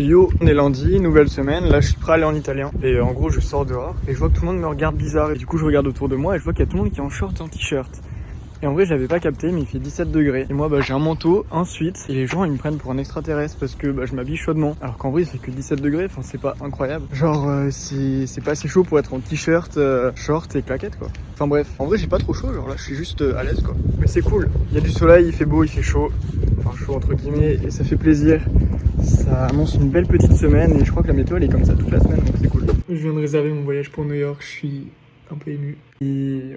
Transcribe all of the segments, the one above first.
Yo, on est lundi, nouvelle semaine, là je suis prêt à aller en italien. Et en gros je sors dehors et je vois que tout le monde me regarde bizarre. Et du coup je regarde autour de moi et je vois qu'il y a tout le monde qui est en short et en t-shirt. Et en vrai j'avais pas capté mais il fait 17 degrés. Et moi j'ai un manteau, un sweat. Et les gens ils me prennent pour un extraterrestre parce que je m'habille chaudement. Alors qu'en vrai il fait que 17 degrés, enfin c'est pas incroyable. Genre c'est pas assez chaud pour être en t-shirt, short et claquettes quoi. Enfin bref, en vrai j'ai pas trop chaud, genre là je suis juste à l'aise quoi. Mais c'est cool, il y a du soleil, il fait beau, il fait chaud. Enfin chaud entre guillemets et ça fait plaisir. Ça annonce une belle petite semaine et je crois que la météo elle est comme ça toute la semaine donc c'est cool. Je viens de réserver mon voyage pour New York, je suis un peu ému. Et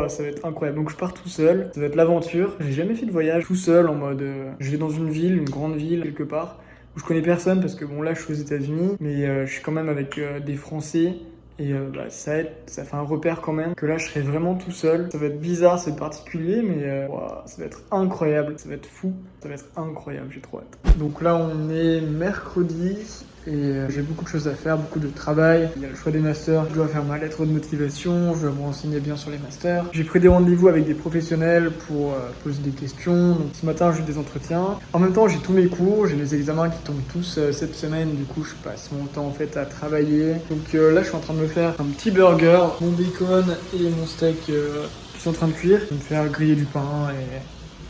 ça va être incroyable. Donc je pars tout seul, ça va être l'aventure. J'ai jamais fait de voyage tout seul en mode je vais dans une ville, une grande ville quelque part où je connais personne parce que bon là je suis aux États-Unis mais je suis quand même avec des Français. Et ça fait un repère quand même que là je serai vraiment tout seul. Ça va être bizarre, ça va être particulier, mais ça va être incroyable, ça va être fou, ça va être incroyable, j'ai trop hâte. Donc là on est mercredi et j'ai beaucoup de choses à faire, beaucoup de travail. Il y a le choix des masters, je dois faire ma lettre de motivation, je dois me renseigner bien sur les masters. J'ai pris des rendez-vous avec des professionnels pour poser des questions. Donc ce matin j'ai eu des entretiens. En même temps j'ai tous mes cours, j'ai mes examens qui tombent tous cette semaine. Du coup je passe mon temps en fait à travailler. Donc là je suis en train de me faire un petit burger, mon bacon et mon steak qui sont en train de cuire. Je vais me faire griller du pain et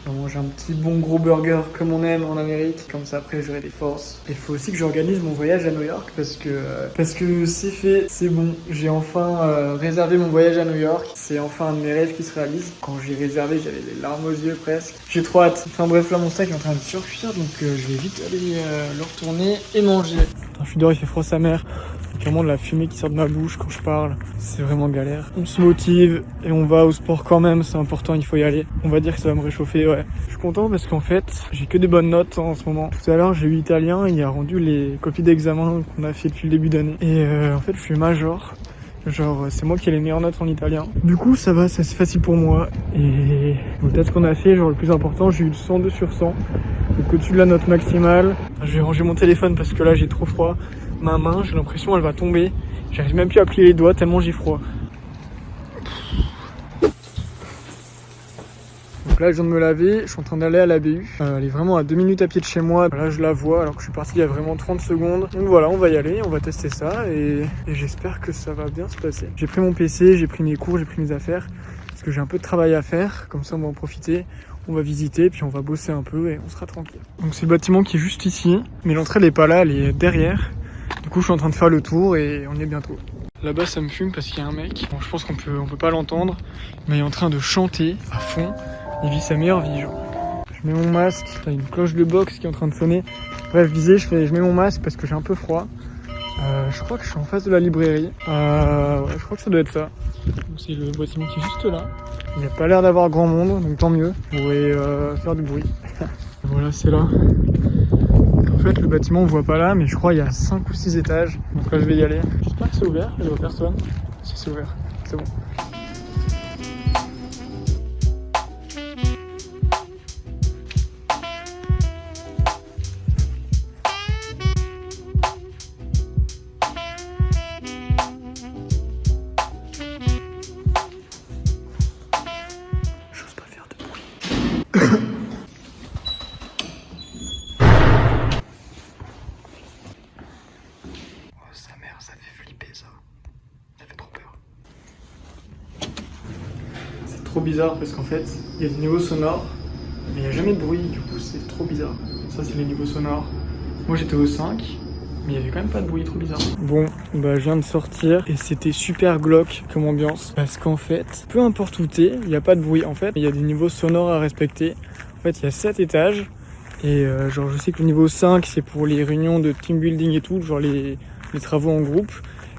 on va manger un petit bon gros burger comme on aime en Amérique. Comme ça après j'aurai des forces. Il faut aussi que j'organise mon voyage à New York parce que c'est fait, c'est bon. J'ai enfin réservé mon voyage à New York. C'est enfin un de mes rêves qui se réalise. Quand j'ai réservé j'avais les larmes aux yeux presque. J'ai trop hâte. Enfin bref là mon steak est en train de surcuire donc je vais vite aller le retourner et manger. Putain, je suis dehors, il fait froid sa mère. Vraiment de la fumée qui sort de ma bouche quand je parle, c'est vraiment galère. On se motive et on va au sport quand même, c'est important, il faut y aller. On va dire que ça va me réchauffer, ouais. Je suis content parce qu'en fait, j'ai que des bonnes notes en ce moment. Tout à l'heure, j'ai eu italien, il a rendu les copies d'examen qu'on a fait depuis le début d'année. Et en fait, je suis major. Genre, c'est moi qui ai les meilleures notes en italien. Du coup, ça va, c'est assez facile pour moi. Et peut-être qu'on a fait, genre, le plus important, j'ai eu 102 sur 100. Donc, au-dessus de la note maximale. Je vais ranger mon téléphone parce que là, j'ai trop froid. Ma main, j'ai l'impression elle va tomber. J'arrive même plus à plier les doigts tellement j'ai froid. Donc là, je viens de me laver, je suis en train d'aller à la BU. Elle est vraiment à 2 minutes à pied de chez moi. Là, je la vois alors que je suis parti il y a vraiment 30 secondes. Donc voilà, on va y aller, on va tester ça et j'espère que ça va bien se passer. J'ai pris mon PC, j'ai pris mes cours, j'ai pris mes affaires parce que j'ai un peu de travail à faire. Comme ça, on va en profiter. On va visiter, puis on va bosser un peu et on sera tranquille. Donc c'est le bâtiment qui est juste ici, mais l'entrée elle est pas là, elle est derrière. Du coup, je suis en train de faire le tour et on y est bientôt. Là-bas, ça me fume parce qu'il y a un mec. Bon, je pense qu'on peut pas l'entendre, mais il est en train de chanter à fond. Il vit sa meilleure vie, genre. Je mets mon masque. Il y a une cloche de boxe qui est en train de sonner. Bref, je disais, je mets mon masque parce que j'ai un peu froid. Je crois que je suis en face de la librairie. Ouais, je crois que ça doit être ça. C'est le bâtiment qui est juste là. Il n'y a pas l'air d'avoir grand monde, donc tant mieux. Je pourrais faire du bruit. Voilà, c'est là. En fait, le bâtiment on voit pas là, mais je crois il y a 5 ou 6 étages. Donc là, je vais y aller. J'espère que c'est ouvert, je vois personne. Si c'est ouvert, c'est bon. J'ose pas faire de bruit. Ça fait flipper ça. Ça fait trop peur. C'est trop bizarre parce qu'en fait, il y a des niveaux sonores, mais il n'y a jamais de bruit, du coup c'est trop bizarre. Ça c'est les niveaux sonores. Moi j'étais au 5, mais il n'y avait quand même pas de bruit, trop bizarre. Bon, je viens de sortir et c'était super glauque comme ambiance. Parce qu'en fait, peu importe où t'es, il n'y a pas de bruit. En fait, il y a des niveaux sonores à respecter. En fait, il y a 7 étages. Et genre je sais que le niveau 5 c'est pour les réunions de team building et tout, genre les travaux en groupe.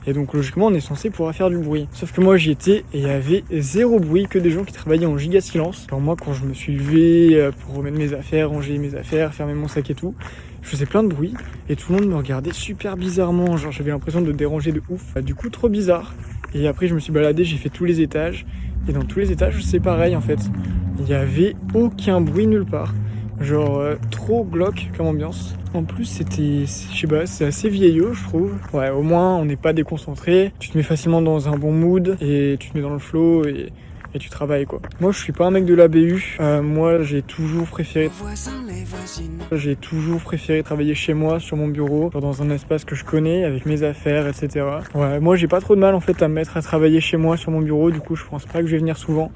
Et donc logiquement on est censé pouvoir faire du bruit. Sauf que moi j'y étais et il y avait zéro bruit, que des gens qui travaillaient en giga silence. Alors moi quand je me suis levé pour remettre mes affaires, ranger mes affaires, fermer mon sac et tout, je faisais plein de bruit et tout le monde me regardait super bizarrement. Genre j'avais l'impression de déranger de ouf. Du coup trop bizarre. Et après je me suis baladé, j'ai fait tous les étages. Et dans tous les étages c'est pareil en fait. Il n'y avait aucun bruit nulle part. Genre trop glauque comme ambiance. En plus c'était, je sais pas, c'est assez vieillot je trouve. Ouais, au moins on n'est pas déconcentré. Tu te mets facilement dans un bon mood et tu te mets dans le flow et et tu travailles quoi. Moi je suis pas un mec de la BU, moi j'ai toujours préféré travailler chez moi, sur mon bureau, genre dans un espace que je connais, avec mes affaires, etc. Ouais, moi j'ai pas trop de mal en fait à me mettre à travailler chez moi, sur mon bureau, du coup je pense pas que je vais venir souvent.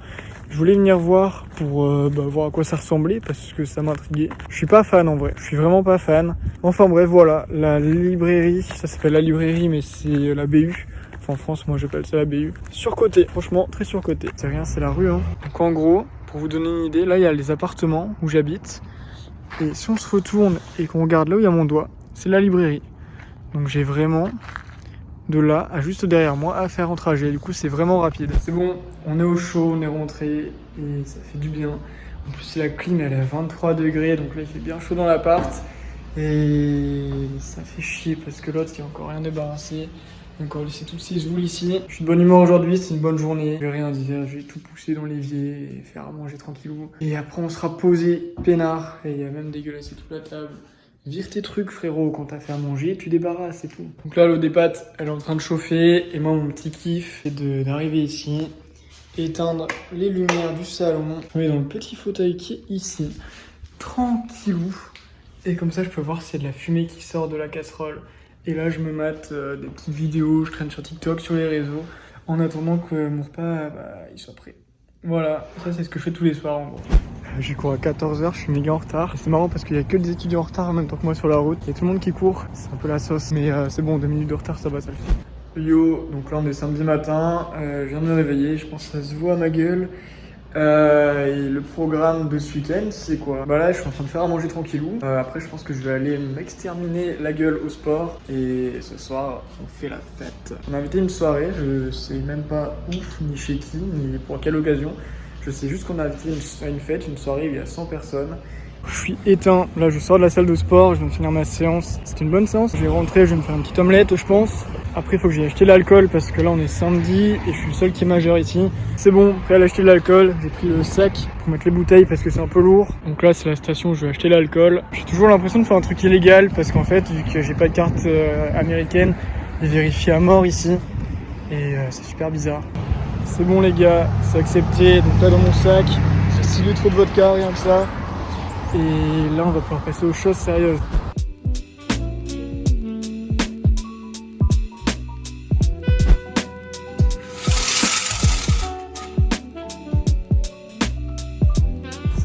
Je voulais venir voir pour voir à quoi ça ressemblait parce que ça m'intriguait. Je suis pas fan en vrai, je suis vraiment pas fan. Enfin bref voilà, la librairie, ça s'appelle la librairie mais c'est la BU. Enfin en France moi j'appelle ça la BU. Surcoté, franchement très surcoté. C'est rien, c'est la rue hein. Donc en gros, pour vous donner une idée, là il y a les appartements où j'habite. Et si on se retourne et qu'on regarde là où il y a mon doigt, c'est la librairie. Donc j'ai vraiment de là à juste derrière moi à faire en trajet. Du coup c'est vraiment rapide. C'est bon, on est au chaud, on est rentré et ça fait du bien. En plus la clim elle est à 23 degrés donc là il fait bien chaud dans l'appart. Et ça fait chier parce que l'autre il a encore rien débarrassé. Il a encore laissé toutes ses zoules ici. Je suis de bonne humeur aujourd'hui, c'est une bonne journée. Je vais rien dire, je vais tout pousser dans l'évier et faire à manger tranquillou. Et après on sera posé peinard et il y a même dégueulassé toute la table. Vire tes trucs frérot, quand t'as fait à manger, tu débarrasses, c'est tout. Donc là l'eau des pâtes, elle est en train de chauffer et moi mon petit kiff c'est d'arriver ici, éteindre les lumières du salon, je me mets dans le petit fauteuil qui est ici, tranquillou, et comme ça je peux voir s'il y a de la fumée qui sort de la casserole. Et là je me mate des petites vidéos, je traîne sur TikTok, sur les réseaux, en attendant que mon repas il soit prêt. Voilà, ça c'est ce que je fais tous les soirs en gros. J'ai cours à 14h, je suis méga en retard. C'est marrant parce qu'il y a que des étudiants en retard en même temps que moi sur la route. Il y a tout le monde qui court, c'est un peu la sauce. Mais c'est bon, 2 minutes de retard, ça va, ça le fait. Yo, donc là on est samedi matin, je viens de me réveiller, je pense que ça se voit à ma gueule. Et le programme de ce week-end, c'est quoi? Bah là, je suis en train de faire à manger tranquillou. Après, je pense que je vais aller m'exterminer la gueule au sport. Et ce soir, on fait la fête. On a invité une soirée, je sais même pas où, ni chez qui, ni pour quelle occasion. Je sais juste qu'on a invité une fête, une soirée où il y a 100 personnes. Je suis éteint, là je sors de la salle de sport, je viens de finir ma séance. C'était une bonne séance, je vais rentrer, je vais me faire une petite omelette je pense. Après il faut que j'aille acheter l'alcool parce que là on est samedi et je suis le seul qui est majeur ici. C'est bon, prêt à acheter de l'alcool, j'ai pris le sac pour mettre les bouteilles parce que c'est un peu lourd. Donc là c'est la station où je vais acheter l'alcool. J'ai toujours l'impression de faire un truc illégal parce qu'en fait vu que j'ai pas de carte américaine, ils vérifient à mort ici et c'est super bizarre. C'est bon les gars, c'est accepté, donc là dans mon sac, j'ai 6 litres de vodka, rien que ça. Et là on va pouvoir passer aux choses sérieuses.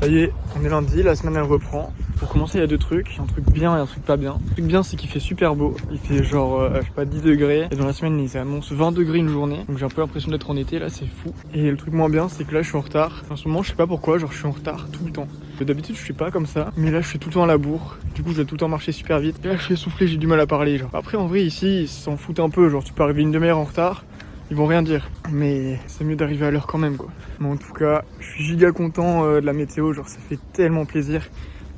Ça y est, on est lundi, la semaine elle reprend. Pour commencer, il y a deux trucs, un truc bien et un truc pas bien. Le truc bien, c'est qu'il fait super beau. Il fait genre, je sais pas, 10 degrés. Et dans la semaine, ils annoncent 20 degrés une journée. Donc j'ai un peu l'impression d'être en été, là, c'est fou. Et le truc moins bien, c'est que là, je suis en retard. En ce moment, je sais pas pourquoi, genre, je suis en retard tout le temps. D'habitude, je suis pas comme ça. Mais là, je suis tout le temps à la bourre. Du coup, je dois tout le temps marcher super vite. Et là, je suis essoufflé, j'ai du mal à parler, genre. Après, en vrai, ici, ils s'en foutent un peu. Genre, tu peux arriver une demi-heure en retard. Ils vont rien dire, mais c'est mieux d'arriver à l'heure quand même quoi. Mais en tout cas, je suis giga content de la météo, genre ça fait tellement plaisir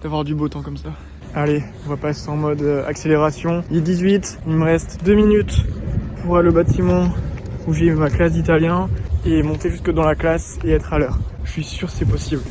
d'avoir du beau temps comme ça. Allez, on va passer en mode accélération. Il est 18, il me reste 2 minutes pour aller au bâtiment où j'ai ma classe d'italien et monter jusque dans la classe et être à l'heure. Je suis sûr que c'est possible.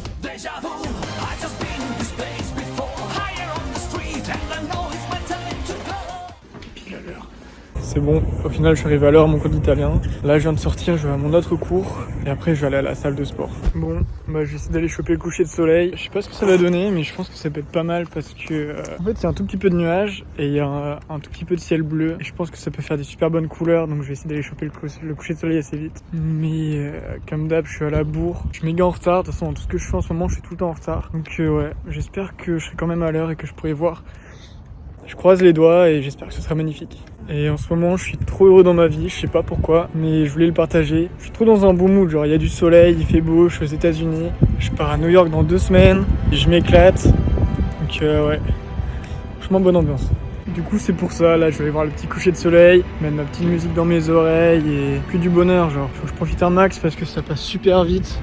C'est bon, au final je suis arrivé à l'heure à mon cours d'italien. Là je viens de sortir, je vais à mon autre cours et après je vais aller à la salle de sport. Bon, bah je vais essayer d'aller choper le coucher de soleil. Je sais pas ce que ça va donner mais je pense que ça peut être pas mal parce que en fait il y a un tout petit peu de nuages et il y a un tout petit peu de ciel bleu. Et je pense que ça peut faire des super bonnes couleurs donc je vais essayer d'aller choper le coucher de soleil assez vite. Mais comme d'hab je suis à la bourre, je suis méga en retard. De toute façon tout ce que je fais en ce moment je suis tout le temps en retard. Donc ouais, j'espère que je serai quand même à l'heure et que je pourrai voir. Je croise les doigts et j'espère que ce sera magnifique. Et en ce moment, je suis trop heureux dans ma vie, je sais pas pourquoi, mais je voulais le partager. Je suis trop dans un bon mood, genre il y a du soleil, il fait beau, je suis aux États-Unis. Je pars à New York dans 2 semaines, et je m'éclate. Donc ouais, franchement bonne ambiance. Du coup c'est pour ça, là je vais aller voir le petit coucher de soleil, mettre ma petite musique dans mes oreilles et que du bonheur, genre faut que je profite un max parce que ça passe super vite.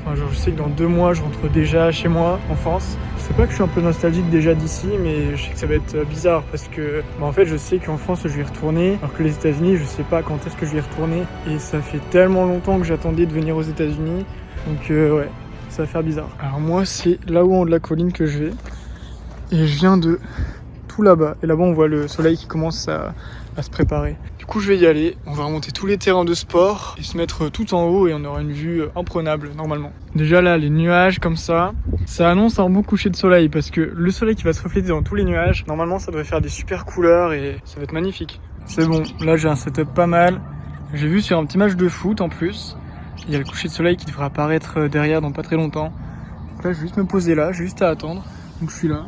Enfin, genre je sais que dans 2 mois je rentre déjà chez moi en France. C'est pas que je suis un peu nostalgique déjà d'ici, mais je sais que ça va être bizarre parce que en fait je sais qu'en France je vais y retourner, alors que les États-Unis je sais pas quand est-ce que je vais y retourner. Et ça fait tellement longtemps que j'attendais de venir aux États-Unis, donc ouais, ça va faire bizarre. Alors moi c'est là-haut en haut de la colline que je vais, et je viens de tout là-bas. Et là-bas, on voit le soleil qui commence à se préparer. Du coup, je vais y aller. On va remonter tous les terrains de sport et se mettre tout en haut et on aura une vue imprenable normalement. Déjà là, les nuages comme ça annonce un bon coucher de soleil parce que le soleil qui va se refléter dans tous les nuages, normalement, ça devrait faire des super couleurs et ça va être magnifique. C'est bon, là j'ai un setup pas mal. J'ai vu sur un petit match de foot en plus. Il y a le coucher de soleil qui devrait apparaître derrière dans pas très longtemps. Donc là, je vais juste me poser là, j'ai juste à attendre. Donc je suis là.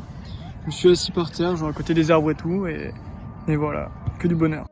Je me suis assis par terre, genre à côté des arbres et tout. Et voilà, que du bonheur.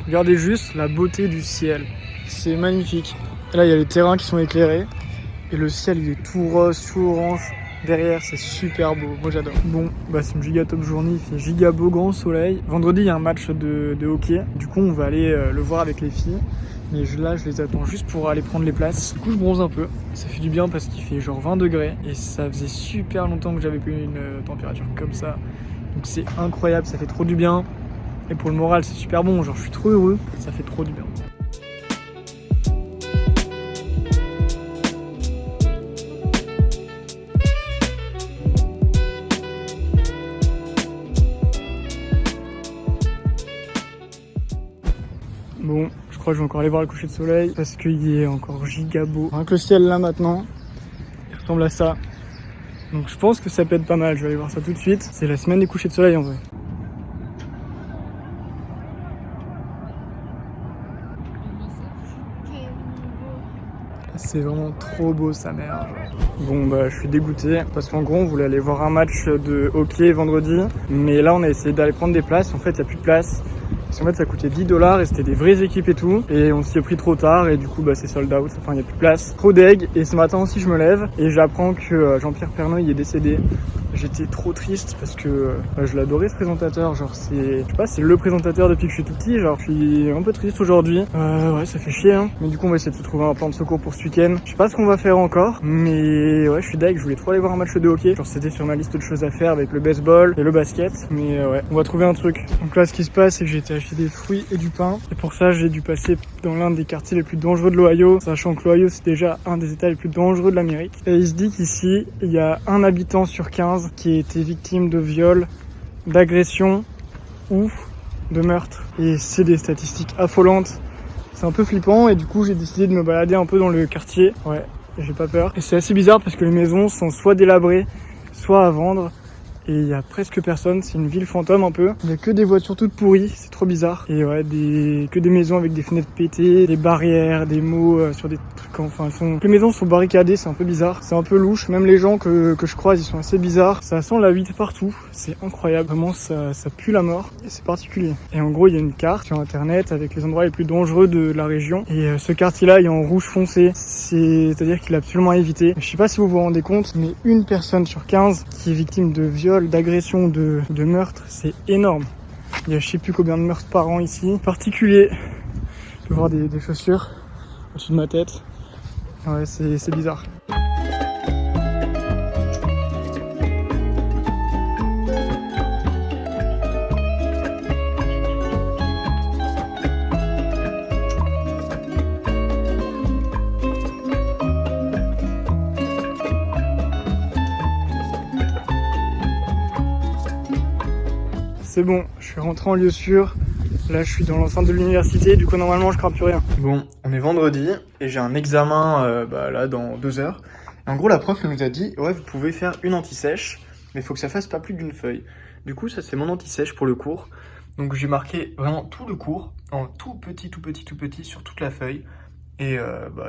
Regardez juste la beauté du ciel, c'est magnifique. Et là il y a les terrains qui sont éclairés et le ciel il est tout rose, tout orange. Derrière c'est super beau, moi j'adore. Bon, bah c'est une giga top journée, il fait giga beau, grand soleil. Vendredi il y a un match de hockey, du coup on va aller le voir avec les filles. Mais là je les attends juste pour aller prendre les places. Du coup je bronze un peu, ça fait du bien parce qu'il fait genre 20 degrés. Et ça faisait super longtemps que j'avais pas eu une température comme ça. Donc c'est incroyable, ça fait trop du bien. Et pour le moral, c'est super bon, genre je suis trop heureux, ça fait trop du bien. Bon, je crois que je vais encore aller voir le coucher de soleil parce qu'il est encore giga beau. Rien que le ciel là maintenant, il ressemble à ça. Donc je pense que ça peut être pas mal, je vais aller voir ça tout de suite. C'est la semaine des couchers de soleil en vrai. C'est vraiment trop beau sa mère. Bon bah je suis dégoûté parce qu'en gros on voulait aller voir un match de hockey vendredi. Mais là on a essayé d'aller prendre des places, en fait il n'y a plus de place. Parce qu'en fait ça coûtait 10$ et c'était des vraies équipes et tout. Et on s'y est pris trop tard et du coup bah c'est sold out, enfin il n'y a plus de place. Trop deg, et ce matin aussi je me lève et j'apprends que Jean-Pierre Pernaut il est décédé. J'étais trop triste parce que je l'adorais ce présentateur, genre c'est, je sais pas, c'est le présentateur depuis que je suis tout petit, genre je suis un peu triste aujourd'hui. Ouais ça fait chier hein. Mais du coup on va essayer de se trouver un plan de secours pour ce week-end. Je sais pas ce qu'on va faire encore, mais ouais je suis deg, je voulais trop aller voir un match de hockey. Genre c'était sur ma liste de choses à faire avec le baseball et le basket, mais ouais, on va trouver un truc. Donc là ce qui se passe c'est que j'ai été acheter des fruits et du pain, et pour ça j'ai dû passer dans l'un des quartiers les plus dangereux de l'Ohio, sachant que l'Ohio c'est déjà un des états les plus dangereux de l'Amérique. Et il se dit qu'ici il y a un habitant sur 15 qui a été victime de viol, d'agression ou de meurtre. Et c'est des statistiques affolantes. C'est un peu flippant et du coup j'ai décidé de me balader un peu dans le quartier. Ouais, j'ai pas peur. Et c'est assez bizarre parce que les maisons sont soit délabrées, soit à vendre. Et il y a presque personne, c'est une ville fantôme un peu. Il y a que des voitures toutes pourries, c'est trop bizarre. Et ouais, que des maisons avec des fenêtres pétées, des barrières, des mots sur des trucs, enfin les maisons sont barricadées, c'est un peu bizarre. C'est un peu louche, même les gens que je croise, ils sont assez bizarres. Ça sent la huître partout, c'est incroyable. Vraiment, ça pue la mort et c'est particulier. Et en gros, il y a une carte sur internet avec les endroits les plus dangereux de la région. Et ce quartier-là, il est en rouge foncé, c'est-à-dire qu'il est absolument à éviter. Je sais pas si vous vous rendez compte, mais une personne sur 15 qui est victime de viol, d'agression, de meurtre, c'est énorme. Il y a je sais plus combien de meurtres par an ici. Particulier. Je peux voir des chaussures au-dessus de ma tête. Ouais, c'est bizarre. C'est bon, je suis rentré en lieu sûr. Là, je suis dans l'enceinte de l'université, du coup, normalement, je crains plus rien. Bon, on est vendredi et j'ai un examen là dans 2 heures. Et en gros, la prof elle nous a dit, ouais, vous pouvez faire une anti-sèche, mais il faut que ça fasse pas plus d'une feuille. Du coup, ça c'est mon anti-sèche pour le cours. Donc, j'ai marqué vraiment tout le cours en tout petit sur toute la feuille. Et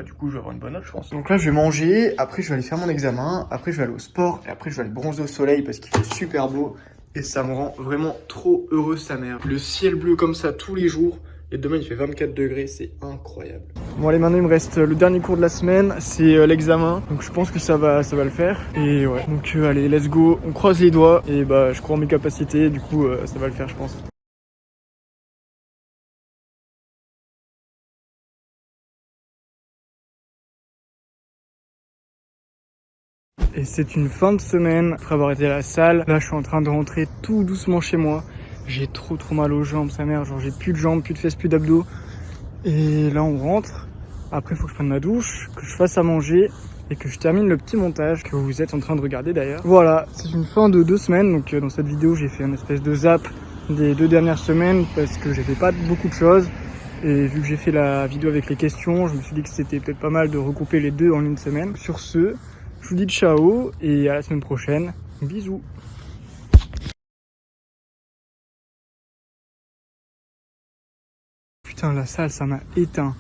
du coup, je vais avoir une bonne note, je pense. Donc là, je vais manger, après, je vais aller faire mon examen, après, je vais aller au sport, et après, je vais aller bronzer au soleil parce qu'il fait super beau. Et ça me rend vraiment trop heureux, sa mère. Le ciel bleu comme ça tous les jours. Et demain, il fait 24 degrés, c'est incroyable. Bon allez, maintenant, il me reste le dernier cours de la semaine, c'est l'examen. Donc je pense que ça va le faire. Et ouais, donc allez, let's go. On croise les doigts. Et je crois en mes capacités, du coup, ça va le faire, je pense. Et c'est une fin de semaine après avoir été à la salle. Là je suis en train de rentrer tout doucement chez moi. J'ai trop mal aux jambes, sa mère, genre j'ai plus de jambes, plus de fesses, plus d'abdos. Et là on rentre. Après il faut que je prenne ma douche, que je fasse à manger et que je termine le petit montage que vous êtes en train de regarder d'ailleurs. Voilà, c'est une fin de 2 semaines. Donc dans cette vidéo j'ai fait une espèce de zap des 2 dernières semaines parce que j'ai fait pas beaucoup de choses. Et vu que j'ai fait la vidéo avec les questions, je me suis dit que c'était peut-être pas mal de regrouper les deux en une semaine. Sur ce, je vous dis ciao et à la semaine prochaine. Bisous. Putain, la salle, ça m'a éteint.